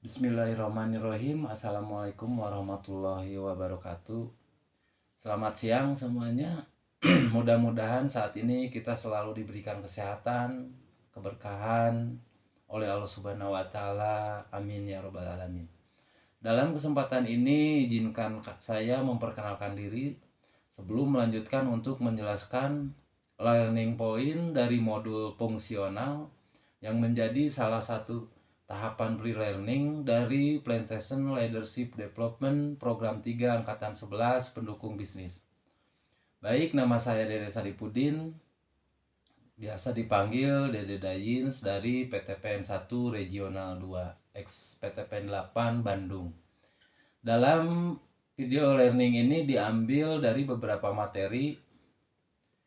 Bismillahirrahmanirrahim. Assalamualaikum warahmatullahi wabarakatuh. Selamat siang semuanya. Mudah-mudahan saat ini kita selalu diberikan kesehatan, keberkahan oleh Allah Subhanahu wa taala. Amin ya rabbal alamin. Dalam kesempatan ini izinkan saya memperkenalkan diri sebelum melanjutkan untuk menjelaskan learning point dari modul fungsional yang menjadi salah satu tahapan pre-learning dari Plantation Leadership Development Program 3 Angkatan 11 Pendukung Bisnis. Baik, nama saya Dede Saripudin, biasa dipanggil Dede Dayins dari PTPN 1 Regional 2 ex PTPN 8 Bandung. Dalam video learning ini diambil dari beberapa materi,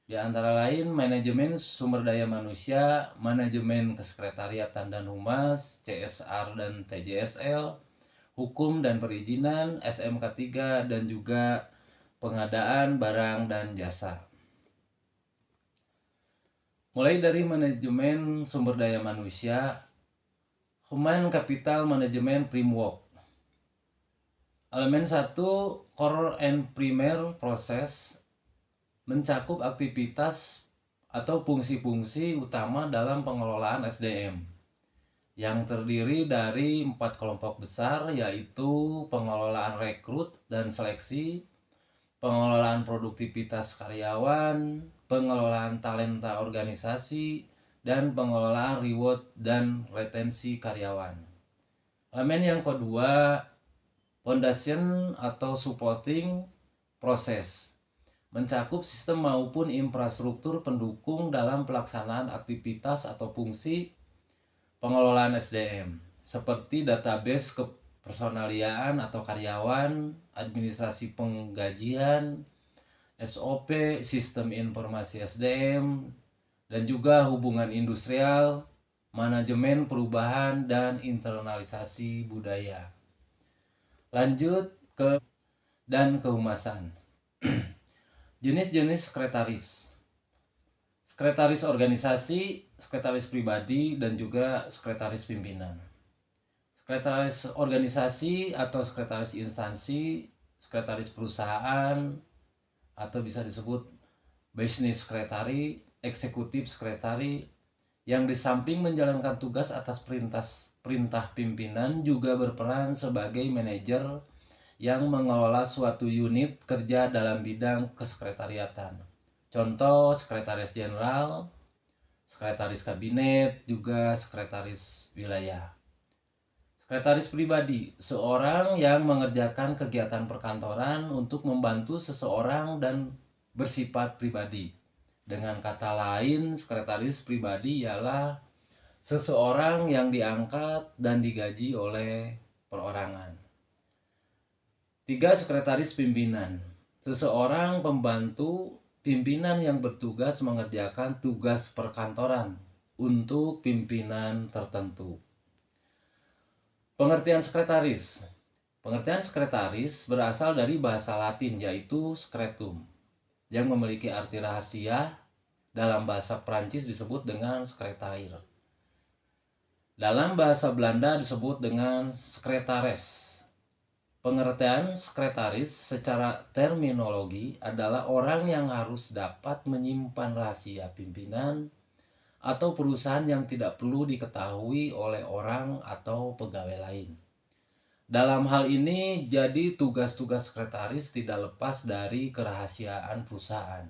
di antara lain manajemen sumber daya manusia, manajemen kesekretariatan dan humas, CSR dan TJSL, hukum dan perizinan, SMK 3, dan juga pengadaan barang dan jasa. Mulai dari manajemen sumber daya manusia, Human Capital Management Framework. Elemen 1, Core and Primer Process, mencakup aktivitas atau fungsi-fungsi utama dalam pengelolaan SDM yang terdiri dari 4 kelompok besar, yaitu pengelolaan rekrut dan seleksi, pengelolaan produktivitas karyawan, pengelolaan talenta organisasi, dan pengelolaan reward dan retensi karyawan. Elemen yang kedua, foundation atau supporting process, mencakup sistem maupun infrastruktur pendukung dalam pelaksanaan aktivitas atau fungsi pengelolaan SDM, seperti database kepersonaliaan atau karyawan, administrasi penggajian, SOP, sistem informasi SDM, dan juga hubungan industrial, manajemen perubahan, dan internalisasi budaya. Lanjut ke kehumasan. Jenis-jenis sekretaris. Sekretaris organisasi, sekretaris pribadi, dan juga sekretaris pimpinan. Sekretaris organisasi atau sekretaris instansi, sekretaris perusahaan, atau bisa disebut business secretary, eksekutif secretary, yang di samping menjalankan tugas atas perintah pimpinan juga berperan sebagai manajer yang mengelola suatu unit kerja dalam bidang kesekretariatan. Contoh, sekretaris jenderal, sekretaris kabinet, juga sekretaris wilayah. Sekretaris pribadi, seorang yang mengerjakan kegiatan perkantoran untuk membantu seseorang dan bersifat pribadi. Dengan kata lain, sekretaris pribadi ialah seseorang yang diangkat dan digaji oleh perorangan. 3. Sekretaris pimpinan, seseorang pembantu pimpinan yang bertugas mengerjakan tugas perkantoran untuk pimpinan tertentu. Pengertian sekretaris. Pengertian sekretaris berasal dari bahasa Latin, yaitu secretum, yang memiliki arti rahasia. Dalam bahasa Prancis disebut dengan secrétaire. Dalam bahasa Belanda disebut dengan secretares. Pengertian sekretaris secara terminologi adalah orang yang harus dapat menyimpan rahasia pimpinan atau perusahaan yang tidak perlu diketahui oleh orang atau pegawai lain. Dalam hal ini, jadi tugas-tugas sekretaris tidak lepas dari kerahasiaan perusahaan.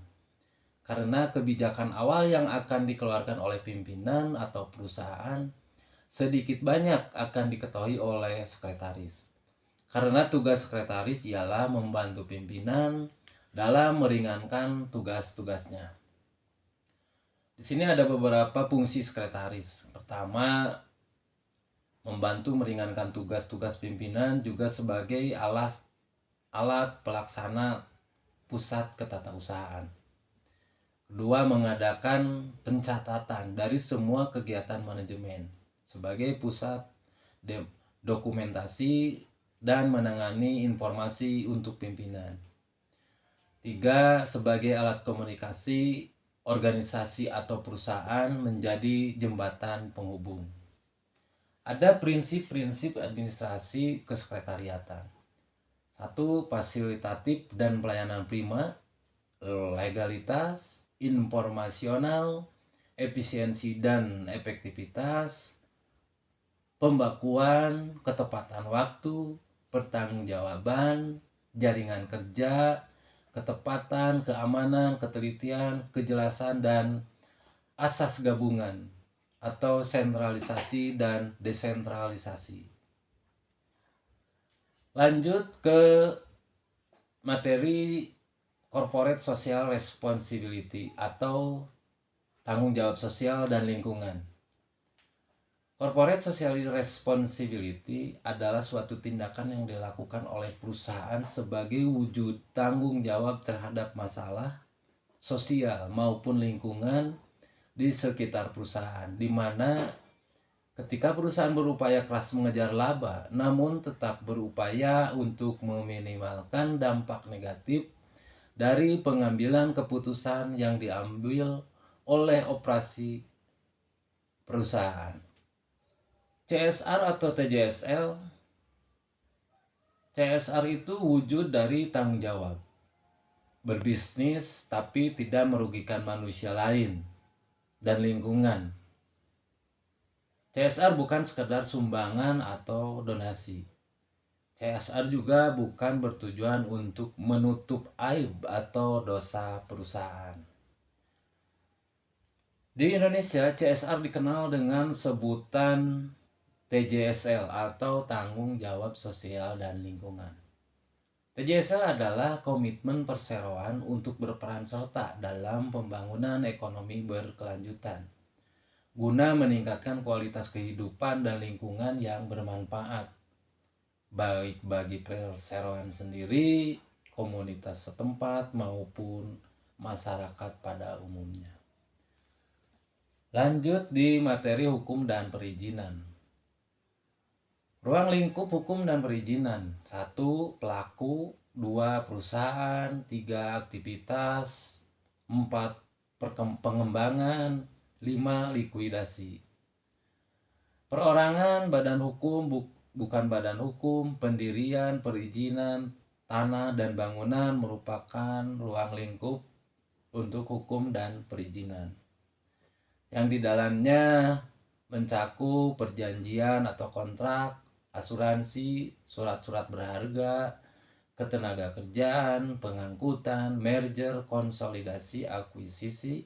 Karena kebijakan awal yang akan dikeluarkan oleh pimpinan atau perusahaan sedikit banyak akan diketahui oleh sekretaris. Karena tugas sekretaris ialah membantu pimpinan dalam meringankan tugas-tugasnya. Di sini ada beberapa fungsi sekretaris. Pertama, membantu meringankan tugas-tugas pimpinan juga sebagai alat pelaksana pusat ketatausahaan. Kedua, mengadakan pencatatan dari semua kegiatan manajemen sebagai pusat dokumentasi dan menangani informasi untuk pimpinan. 3. Sebagai alat komunikasi organisasi atau perusahaan menjadi jembatan penghubung. Ada prinsip-prinsip administrasi kesekretariatan. Satu, fasilitatif dan pelayanan prima, legalitas, informasional, efisiensi dan efektivitas, pembakuan, ketepatan waktu, pertanggungjawaban, jaringan kerja, ketepatan, keamanan, ketelitian, kejelasan, dan asas gabungan atau sentralisasi dan desentralisasi. Lanjut ke materi corporate social responsibility atau tanggung jawab sosial dan lingkungan. Corporate social responsibility adalah suatu tindakan yang dilakukan oleh perusahaan sebagai wujud tanggung jawab terhadap masalah sosial maupun lingkungan di sekitar perusahaan, di mana ketika perusahaan berupaya keras mengejar laba, namun tetap berupaya untuk meminimalkan dampak negatif dari pengambilan keputusan yang diambil oleh operasi perusahaan. CSR atau TJSL. CSR itu wujud dari tanggung jawab berbisnis tapi tidak merugikan manusia lain dan lingkungan. CSR bukan sekedar sumbangan atau donasi. CSR juga bukan bertujuan untuk menutup aib atau dosa perusahaan. Di Indonesia, CSR dikenal dengan sebutan TJSL atau Tanggung Jawab Sosial dan Lingkungan. TJSL adalah komitmen perseroan untuk berperan serta dalam pembangunan ekonomi berkelanjutan guna meningkatkan kualitas kehidupan dan lingkungan yang bermanfaat baik bagi perseroan sendiri, komunitas setempat maupun masyarakat pada umumnya. Lanjut di materi hukum dan perizinan. Ruang lingkup hukum dan perizinan. 1. Pelaku. 2. Perusahaan. 3. Aktivitas. 4. Pengembangan. 5. Likuidasi. Perorangan, badan hukum, bukan badan hukum, pendirian, perizinan, tanah, dan bangunan merupakan ruang lingkup untuk hukum dan perizinan, yang di dalamnya mencakup perjanjian atau kontrak, asuransi, surat-surat berharga, ketenaga kerjaan, pengangkutan, merger, konsolidasi, akuisisi,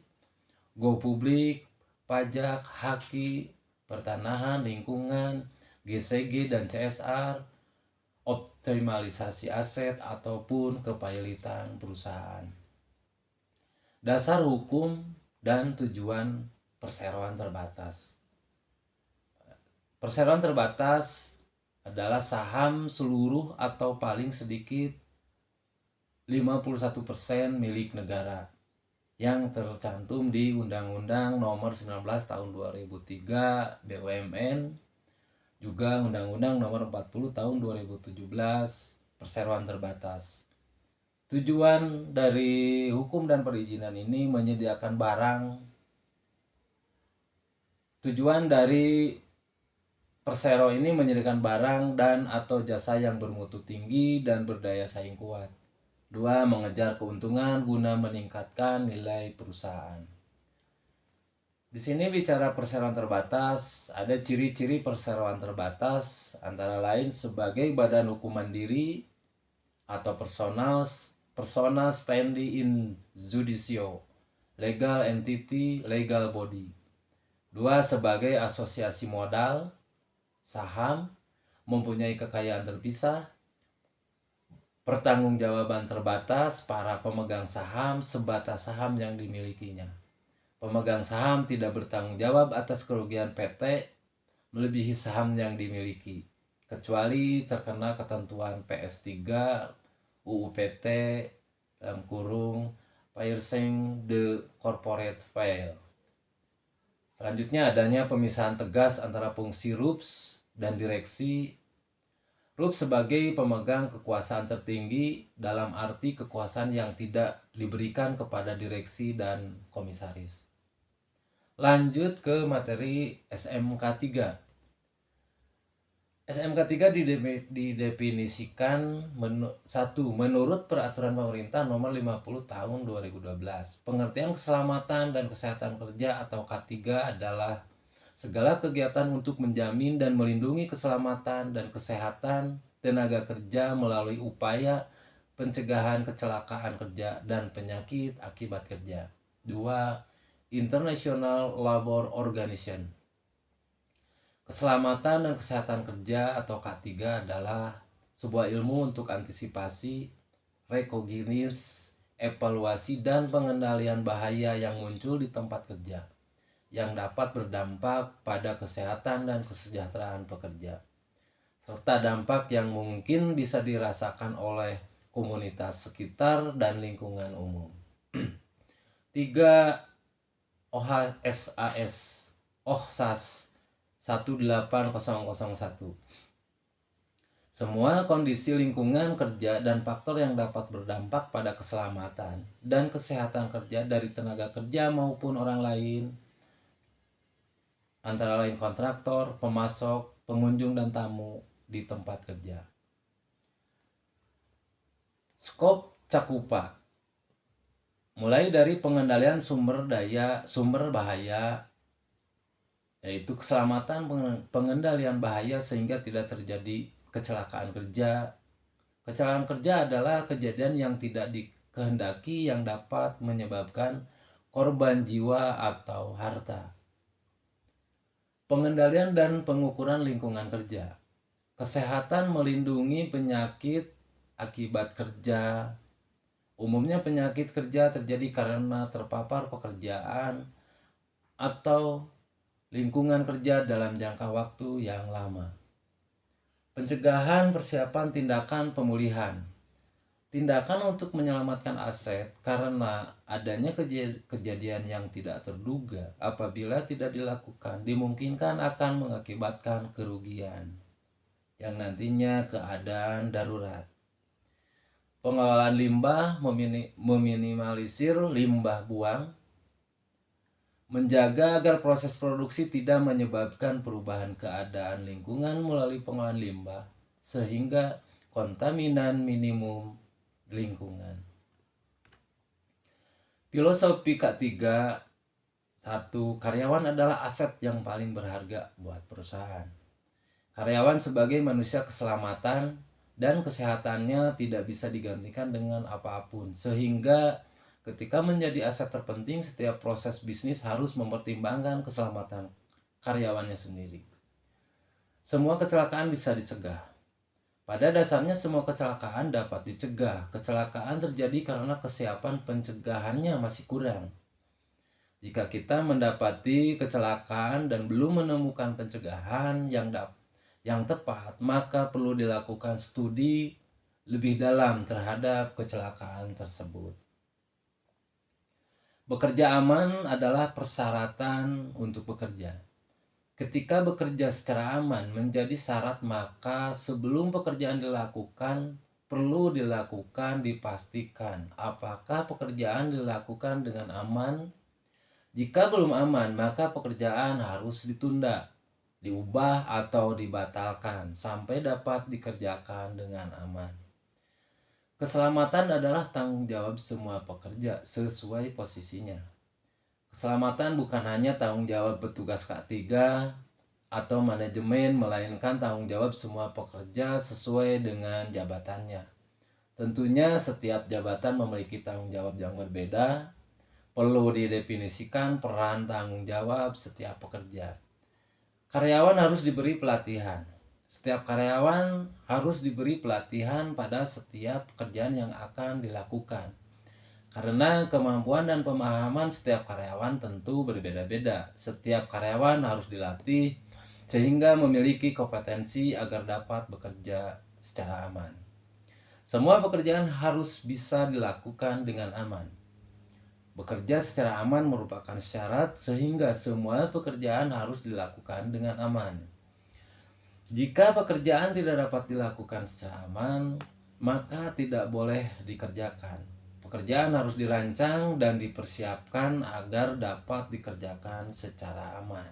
go publik, pajak, haki, pertanahan, lingkungan, GCG dan CSR, optimalisasi aset ataupun kepahilitan perusahaan. Dasar hukum dan tujuan perseroan terbatas. Perseroan terbatas adalah saham seluruh atau paling sedikit 51% milik negara yang tercantum di Undang-Undang Nomor 19 Tahun 2003 BUMN, juga Undang-Undang Nomor 40 Tahun 2017 perseroan terbatas. Tujuan dari hukum dan perizinan ini menyediakan barang. Tujuan dari persero ini menyediakan barang dan atau jasa yang bermutu tinggi dan berdaya saing kuat. 2. Mengejar keuntungan guna meningkatkan nilai perusahaan. Di sini bicara perseroan terbatas, ada ciri-ciri perseroan terbatas antara lain sebagai badan hukum mandiri atau persona standing in judicio, legal entity, legal body. 2. Sebagai asosiasi modal, saham, mempunyai kekayaan terpisah, pertanggungjawaban terbatas para pemegang saham sebatas saham yang dimilikinya. Pemegang saham tidak bertanggung jawab atas kerugian PT melebihi saham yang dimiliki, kecuali terkena ketentuan PS3 UU PT dalam kurung Piercing the Corporate Veil. Selanjutnya adanya pemisahan tegas antara fungsi RUPS dan direksi. RUPS sebagai pemegang kekuasaan tertinggi dalam arti kekuasaan yang tidak diberikan kepada direksi dan komisaris. Lanjut ke materi SMK 3. SMK 3 didefinisikan satu, menurut peraturan pemerintah nomor 50 tahun 2012. Pengertian keselamatan dan kesehatan kerja atau K3 adalah segala kegiatan untuk menjamin dan melindungi keselamatan dan kesehatan tenaga kerja melalui upaya pencegahan kecelakaan kerja dan penyakit akibat kerja. Dua, International Labour Organization. Keselamatan dan kesehatan kerja atau K3 adalah sebuah ilmu untuk antisipasi, rekognis, evaluasi, dan pengendalian bahaya yang muncul di tempat kerja yang dapat berdampak pada kesehatan dan kesejahteraan pekerja, serta dampak yang mungkin bisa dirasakan oleh komunitas sekitar dan lingkungan umum. 3. OHSAS 18001. Semua kondisi lingkungan kerja dan faktor yang dapat berdampak pada keselamatan dan kesehatan kerja dari tenaga kerja maupun orang lain, antara lain kontraktor, pemasok, pengunjung, dan tamu di tempat kerja. Skop cakupa mulai dari pengendalian sumber bahaya, yaitu keselamatan, pengendalian bahaya sehingga tidak terjadi kecelakaan kerja. Kecelakaan kerja adalah kejadian yang tidak dikehendaki yang dapat menyebabkan korban jiwa atau harta. Pengendalian dan pengukuran lingkungan kerja. Kesehatan melindungi penyakit akibat kerja. Umumnya penyakit kerja terjadi karena terpapar pekerjaan atau lingkungan kerja dalam jangka waktu yang lama. Pencegahan, persiapan, tindakan, pemulihan. Tindakan untuk menyelamatkan aset karena adanya kejadian yang tidak terduga apabila tidak dilakukan dimungkinkan akan mengakibatkan kerugian yang nantinya keadaan darurat. Pengelolaan limbah, meminimalisir limbah buang, menjaga agar proses produksi tidak menyebabkan perubahan keadaan lingkungan melalui pengolahan limbah sehingga kontaminan minimum lingkungan. Filosofi K3. 1. Karyawan adalah aset yang paling berharga buat perusahaan. Karyawan sebagai manusia keselamatan dan kesehatannya tidak bisa digantikan dengan apapun, sehingga ketika menjadi aset terpenting, setiap proses bisnis harus mempertimbangkan keselamatan karyawannya sendiri. Semua kecelakaan bisa dicegah. Pada dasarnya semua kecelakaan dapat dicegah. Kecelakaan terjadi karena kesiapan pencegahannya masih kurang. Jika kita mendapati kecelakaan dan belum menemukan pencegahan yang tepat, maka perlu dilakukan studi lebih dalam terhadap kecelakaan tersebut. Bekerja aman adalah persyaratan untuk bekerja. Ketika bekerja secara aman menjadi syarat, maka sebelum pekerjaan dilakukan, perlu dipastikan apakah pekerjaan dilakukan dengan aman. Jika belum aman, maka pekerjaan harus ditunda, diubah, atau dibatalkan sampai dapat dikerjakan dengan aman. Keselamatan adalah tanggung jawab semua pekerja sesuai posisinya. Keselamatan bukan hanya tanggung jawab petugas K3 atau manajemen, melainkan tanggung jawab semua pekerja sesuai dengan jabatannya. Tentunya setiap jabatan memiliki tanggung jawab yang berbeda. Perlu didefinisikan peran tanggung jawab setiap pekerja. Karyawan harus diberi pelatihan. Setiap karyawan harus diberi pelatihan pada setiap pekerjaan yang akan dilakukan. Karena kemampuan dan pemahaman setiap karyawan tentu berbeda-beda. Setiap karyawan harus dilatih sehingga memiliki kompetensi agar dapat bekerja secara aman. Semua pekerjaan harus bisa dilakukan dengan aman. Bekerja secara aman merupakan syarat sehingga semua pekerjaan harus dilakukan dengan aman. Jika pekerjaan tidak dapat dilakukan secara aman, maka tidak boleh dikerjakan. Pekerjaan harus dirancang dan dipersiapkan agar dapat dikerjakan secara aman.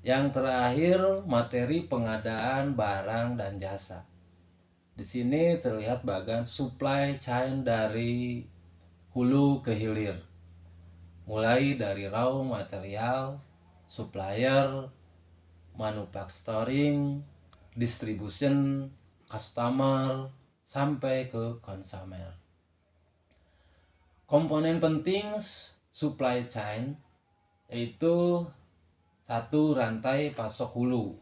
Yang terakhir, materi pengadaan barang dan jasa. Di sini terlihat bagian supply chain dari hulu ke hilir. Mulai dari raw material, supplier, manufacturing, distribution, customer, sampai ke consumer. Komponen penting supply chain yaitu satu, rantai pasok hulu,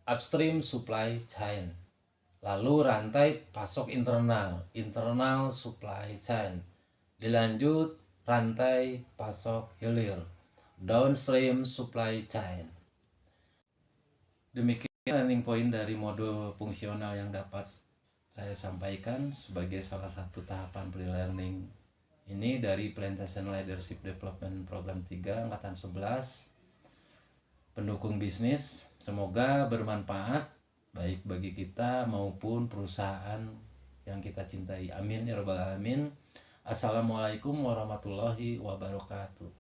upstream supply chain. Lalu rantai pasok internal, internal supply chain. Dilanjut rantai pasok hilir, downstream supply chain. Demikian learning point dari modul fungsional yang dapat saya sampaikan sebagai salah satu tahapan pre-learning ini dari Plantation Leadership Development Program 3 Angkatan 11 pendukung bisnis. Semoga bermanfaat baik bagi kita maupun perusahaan yang kita cintai. Amin ya rabbal alamin. Assalamualaikum warahmatullahi wabarakatuh.